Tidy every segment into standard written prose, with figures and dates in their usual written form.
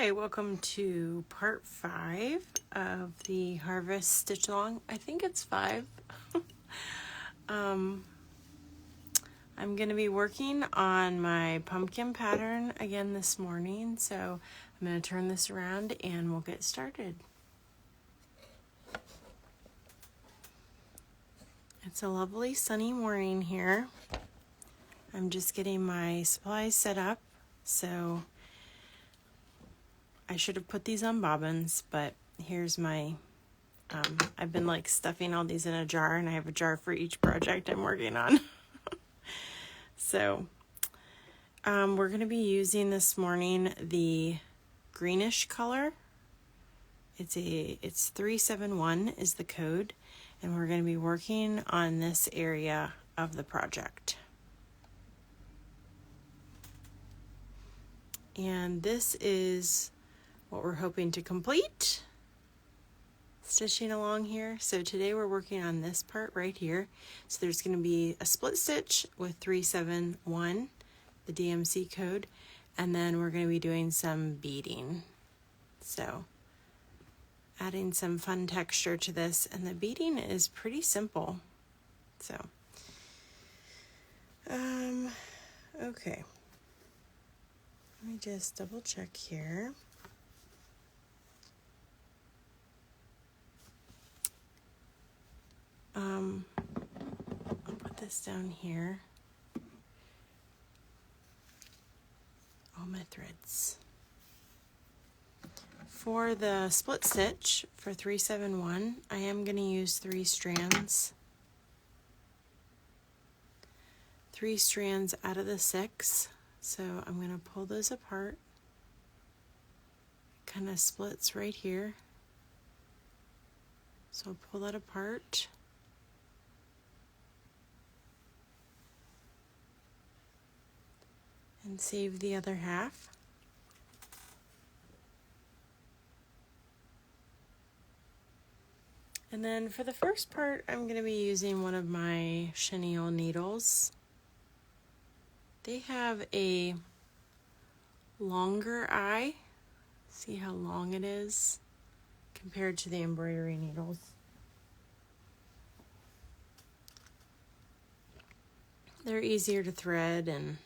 Hi, welcome to part 5 of the harvest stitch along. I think it's 5. I'm going to be working on my pumpkin pattern again this morning, so I'm going to turn this around and we'll get started. It's a lovely sunny morning here. I'm just getting my supplies set up, so I should have put these on bobbins, but here's my, I've been like stuffing all these in a jar, and I have a jar for each project I'm working on. So we're going to be using this morning the greenish color. It's 371 is the code, and we're going to be working on this area of the project. And this is what we're hoping to complete, stitching along here. So today we're working on this part right here. So there's going to be a split stitch with 371, the DMC code, and then we're going to be doing some beading. So adding some fun texture to this, and the beading is pretty simple. So okay, let me just double check here. I'll put this down here. All my threads. For the split stitch for 371, I am going to use 3 strands. 3 strands out of the 6. So I'm going to pull those apart. It kind of splits right here. So I'll pull that apart. And save the other half. And then for the first part, I'm going to be using one of my chenille needles. They have a longer eye. See how long it is compared to the embroidery needles. They're easier to thread, and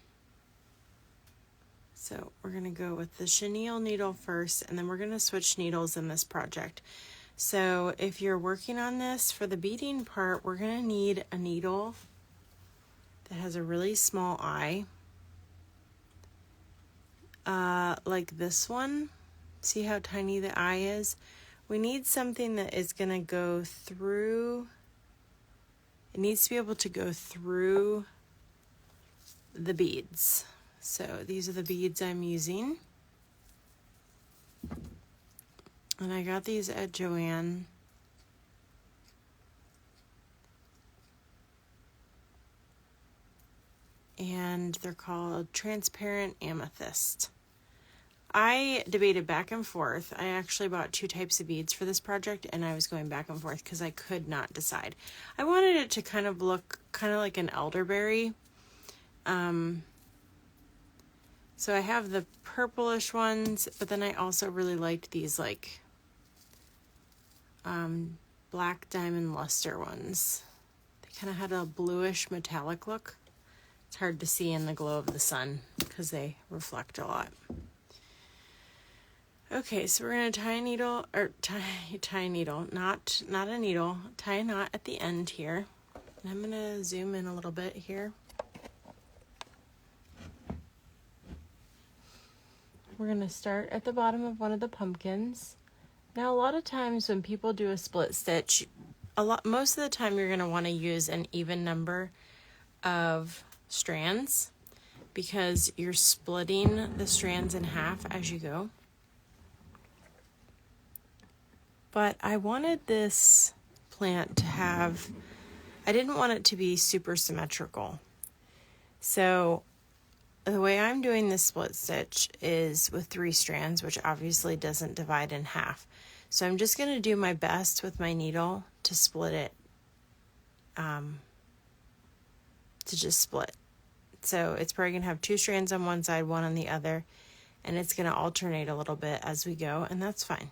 so we're going to go with the chenille needle first, and then we're going to switch needles in this project. So if you're working on this for the beading part, we're going to need a needle that has a really small eye. Like this one. See how tiny the eye is? We need something that is going to go through. It needs to be able to go through the beads. So these are the beads I'm using. And I got these at Joann. And they're called transparent amethyst. I debated back and forth. I actually bought 2 types of beads for this project, and I was going back and forth because I could not decide. I wanted it to kind of look kind of like an elderberry. So I have the purplish ones, but then I also really liked these like black diamond luster ones. They kind of had a bluish metallic look. It's hard to see in the glow of the sun because they reflect a lot. Okay, so we're going to tie a needle, or tie a needle, not a needle, tie a knot at the end here. And I'm going to zoom in a little bit here. We're going to start at the bottom of one of the pumpkins. Now, a lot of times when people do a split stitch, most of the time you're going to want to use an even number of strands because you're splitting the strands in half as you go. But I wanted this plant to have, I didn't want it to be super symmetrical. So the way I'm doing this split stitch is with 3 strands, which obviously doesn't divide in half. So I'm just going to do my best with my needle to split it, to just split. So it's probably going to have 2 strands on one side, 1 on the other, and it's going to alternate a little bit as we go, and that's fine.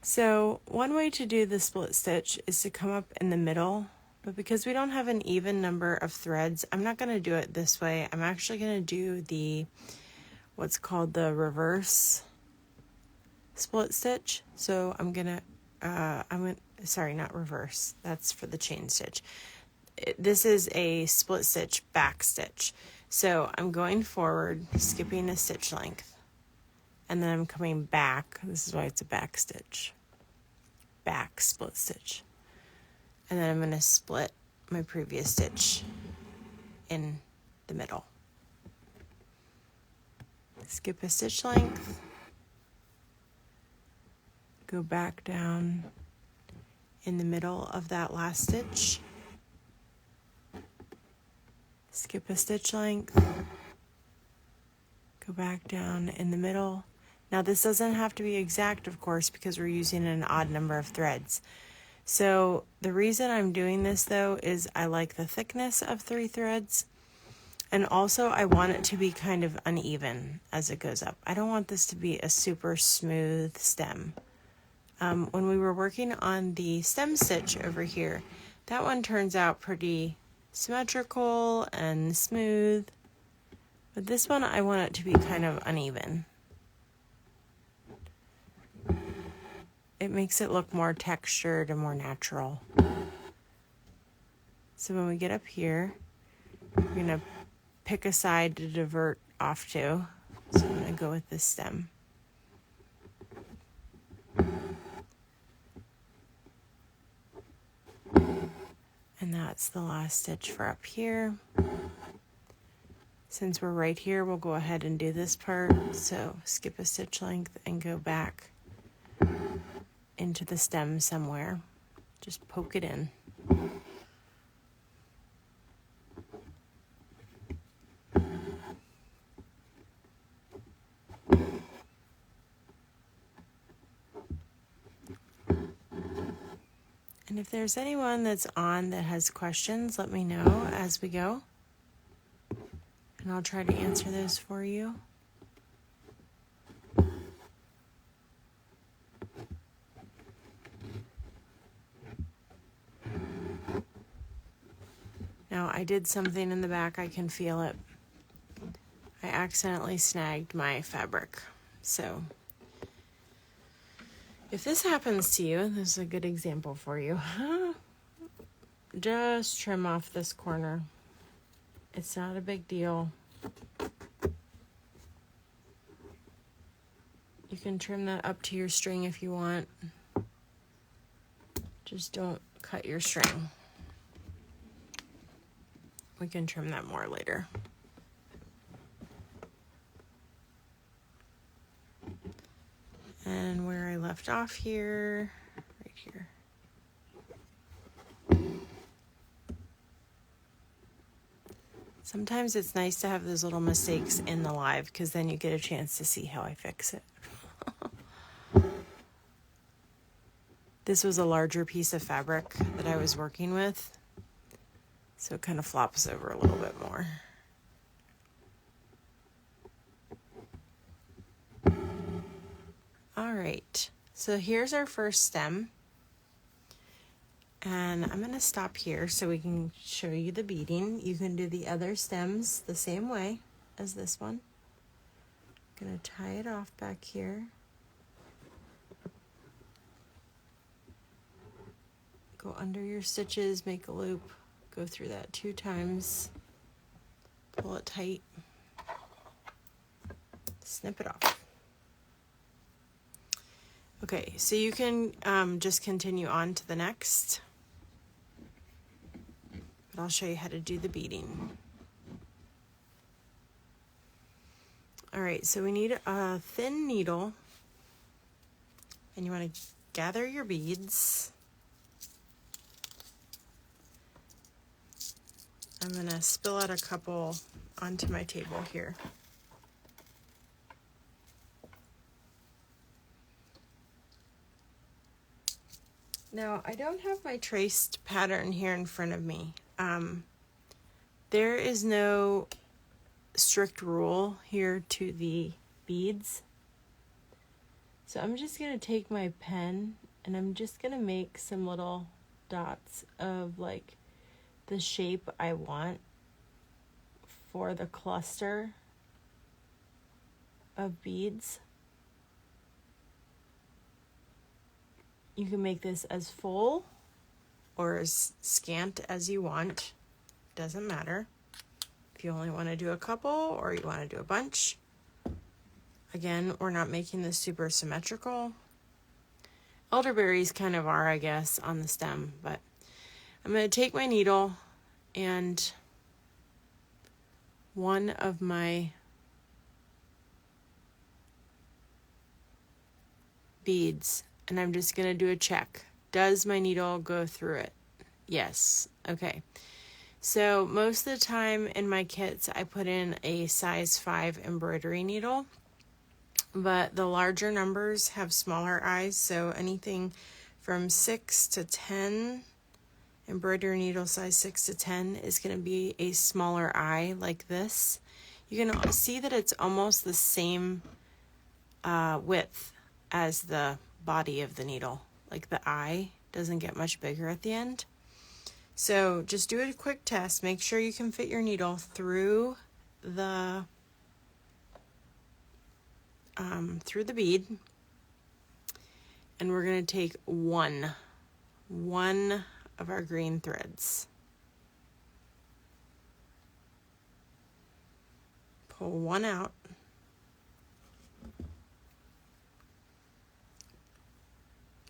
So one way to do the split stitch is to come up in the middle, but because we don't have an even number of threads, I'm not going to do it this way. I'm actually going to do the what's called the reverse split stitch. So sorry, not reverse. That's for the chain stitch. This is a split stitch back stitch. So I'm going forward, skipping a stitch length, and then I'm coming back. This is why it's a back stitch. Back split stitch. And then I'm going to split my previous stitch in the middle. Skip a stitch length, go back down in the middle of that last stitch, skip a stitch length, go back down in the middle. Now this doesn't have to be exact, of course, because we're using an odd number of threads. So the reason I'm doing this though is I like the thickness of 3 threads, and also I want it to be kind of uneven as it goes up. I don't want this to be a super smooth stem. When we were working on the stem stitch over here, that one turns out pretty symmetrical and smooth, but this one I want it to be kind of uneven. It makes it look more textured and more natural. So when we get up here, we're going to pick a side to divert off to. So I'm going to go with this stem. And that's the last stitch for up here. Since we're right here, we'll go ahead and do this part. So skip a stitch length and go back into the stem somewhere. Just poke it in. And if there's anyone that's on that has questions, let me know as we go, and I'll try to answer those for you. Now, I did something in the back, I can feel it. I accidentally snagged my fabric. So if this happens to you, this is a good example for you. Just trim off this corner. It's not a big deal. You can trim that up to your string if you want. Just don't cut your string. We can trim that more later. And where I left off here, right here. Sometimes it's nice to have those little mistakes in the live, because then you get a chance to see how I fix it. This was a larger piece of fabric that I was working with, so it kind of flops over a little bit more. All right, so here's our first stem, and I'm going to stop here so we can show you the beading. You can do the other stems the same way as this one. I'm going to tie it off back here. Go under your stitches, make a loop, go through that 2 times, pull it tight, snip it off. Okay, so you can just continue on to the next, but I'll show you how to do the beading. All right, so we need a thin needle, and you want to gather your beads. I'm going to spill out a couple onto my table here. Now, I don't have my traced pattern here in front of me. There is no strict rule here to the beads. So I'm just going to take my pen and I'm just going to make some little dots of like the shape I want for the cluster of beads. You can make this as full or as scant as you want. Doesn't matter. If you only want to do a couple or you want to do a bunch. Again, we're not making this super symmetrical. Elderberries kind of are, I guess, on the stem, but I'm going to take my needle and one of my beads, and I'm just going to do a check. Does my needle go through it? Yes. Okay. So most of the time in my kits, I put in a size 5 embroidery needle, but the larger numbers have smaller eyes, so anything from 6 to 10, embroidery needle size 6 to 10 is going to be a smaller eye like this. You can see that it's almost the same width as the body of the needle. Like the eye doesn't get much bigger at the end. So just do a quick test. Make sure you can fit your needle through the bead. And we're going to take one of our green threads. Pull one out.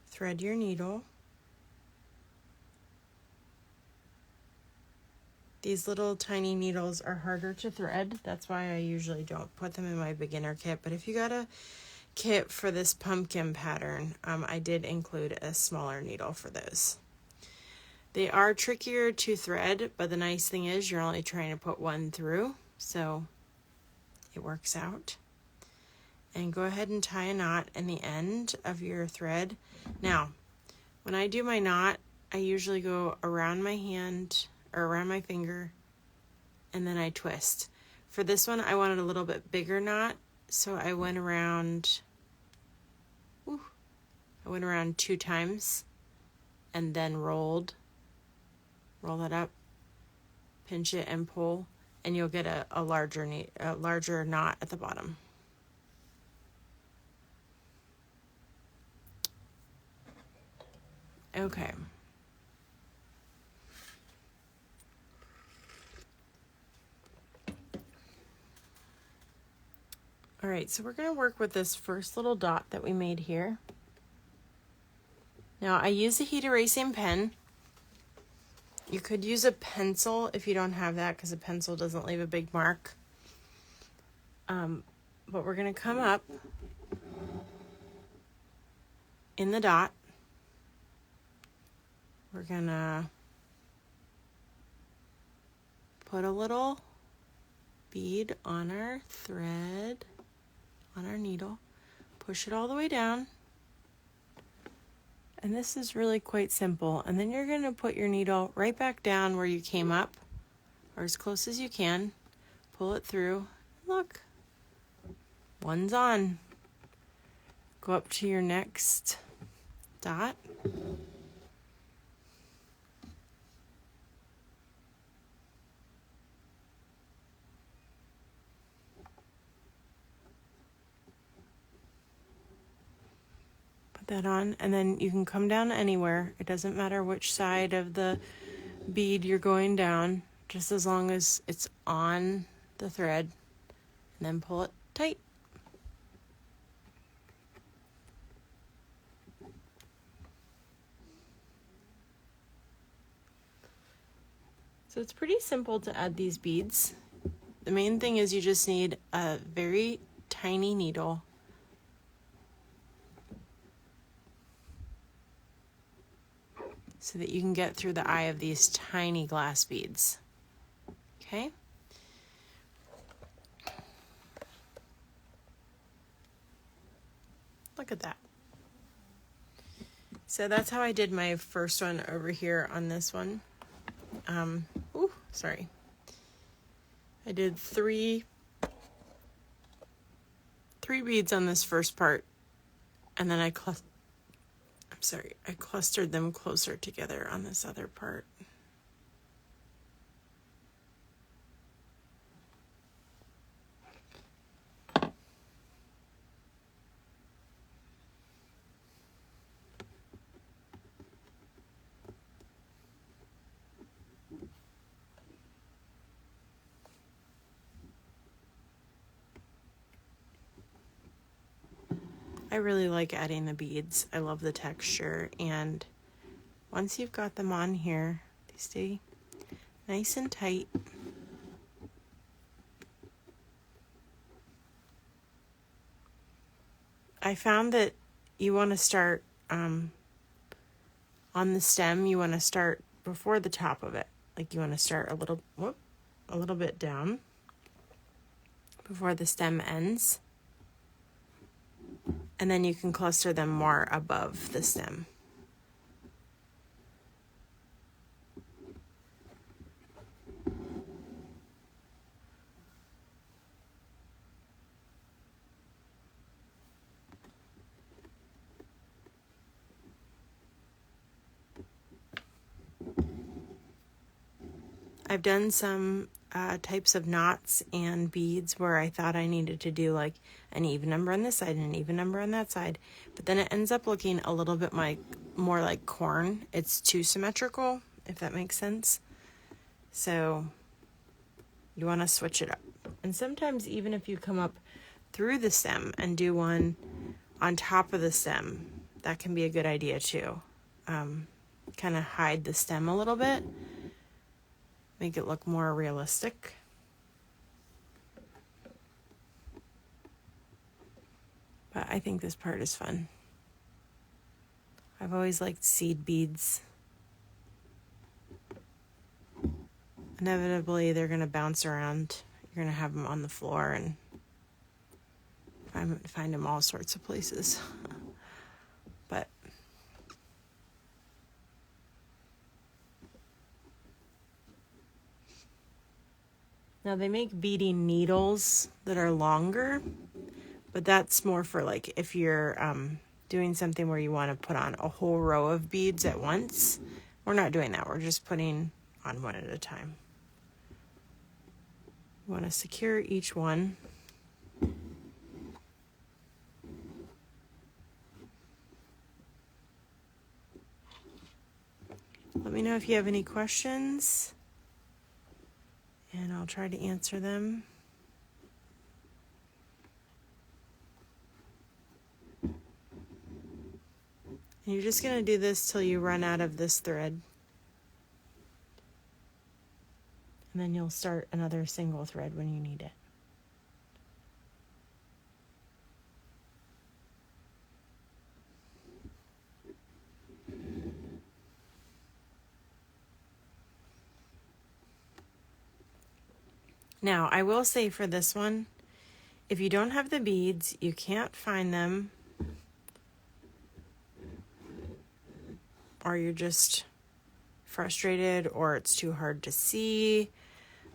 Thread your needle. These little tiny needles are harder to thread. That's why I usually don't put them in my beginner kit. But if you got a kit for this pumpkin pattern, I did include a smaller needle for those. They are trickier to thread, but the nice thing is you're only trying to put one through, so it works out. And go ahead and tie a knot in the end of your thread. Now, when I do my knot, I usually go around my hand or around my finger, and then I twist. For this one, I wanted a little bit bigger knot, so I went around 2 times and then roll that up, pinch it and pull, and you'll get a larger knot at the bottom. Okay. All right, so we're going to work with this first little dot that we made here. Now, I use a heat erasing pen. You could use a pencil if you don't have that, because a pencil doesn't leave a big mark. But we're going to come up in the dot. We're going to put a little bead on our thread, on our needle, push it all the way down. And this is really quite simple. And then you're going to put your needle right back down where you came up, or as close as you can. Pull it through. Look, one's on. Go up to your next dot. That on, and then you can come down anywhere. It doesn't matter which side of the bead you're going down, just as long as it's on the thread, and then pull it tight. So it's pretty simple to add these beads. The main thing is you just need a very tiny needle so that you can get through the eye of these tiny glass beads. Okay? Look at that. So that's how I did my first one over here on this one. I did 3 3 beads on this first part, and then I clustered them closer together on this other part. I really like adding the beads. I love the texture, and once you've got them on here, they stay nice and tight. I found that you want to start on the stem, you want to start before the top of it. Like you want to start a little bit down before the stem ends. And then you can cluster them more above the stem. I've done some types of knots and beads where I thought I needed to do like an even number on this side and an even number on that side, but then it ends up looking a little bit more like corn. It's too symmetrical, if that makes sense. So you want to switch it up. And sometimes even if you come up through the stem and do one on top of the stem, that can be a good idea too. Kind of hide the stem a little bit. Make it look more realistic. But I think this part is fun. I've always liked seed beads. Inevitably, they're going to bounce around. You're going to have them on the floor and find them all sorts of places. But now they make beading needles that are longer, but that's more for like if you're doing something where you want to put on a whole row of beads at once. We're not doing that. We're just putting on one at a time. You want to secure each one. Let me know if you have any questions, and I'll try to answer them. And you're just going to do this till you run out of this thread. And then you'll start another single thread when you need it. Now, I will say for this one, if you don't have the beads, you can't find them, or you're just frustrated, or it's too hard to see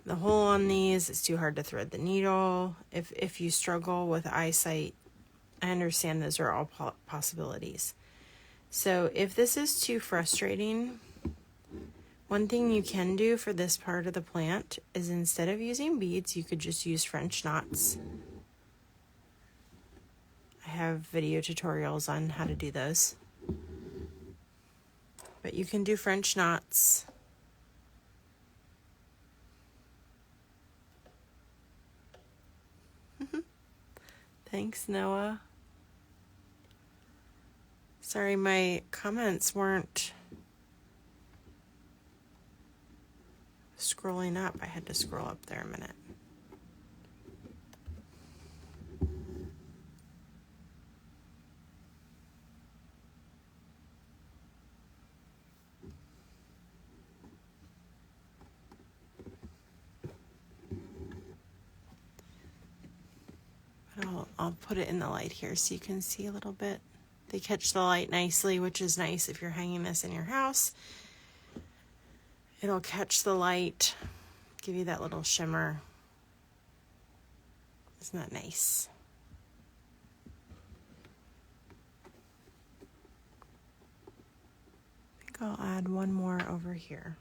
the hole on these, it's too hard to thread the needle. If you struggle with eyesight, I understand those are all possibilities. So if this is too frustrating, one thing you can do for this part of the plant is instead of using beads, you could just use French knots. I have video tutorials on how to do those. But you can do French knots. Thanks, Noah. Sorry, my comments weren't scrolling up. I had to scroll up there a minute. I'll put it in the light here so you can see a little bit. They catch the light nicely, which is nice if you're hanging this in your house. It'll catch the light, give you that little shimmer. Isn't that nice? I'll add one more over here.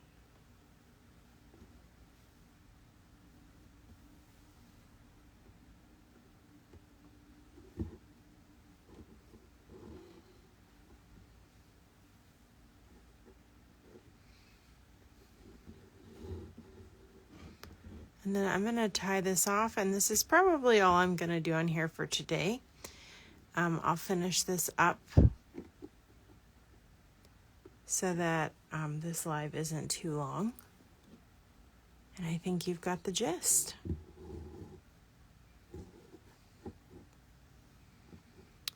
And then I'm going to tie this off, and this is probably all I'm going to do on here for today. I'll finish this up so that this live isn't too long. And I think you've got the gist.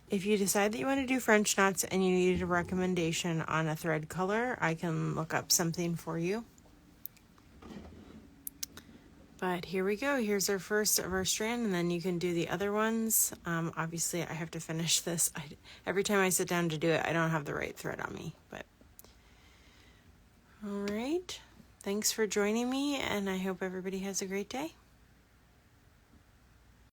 If you decide that you want to do French knots and you need a recommendation on a thread color, I can look up something for you. But here we go. Here's our first of our strand, and then you can do the other ones. Obviously, I have to finish this. Every time I sit down to do it, I don't have the right thread on me. But all right. Thanks for joining me, and I hope everybody has a great day.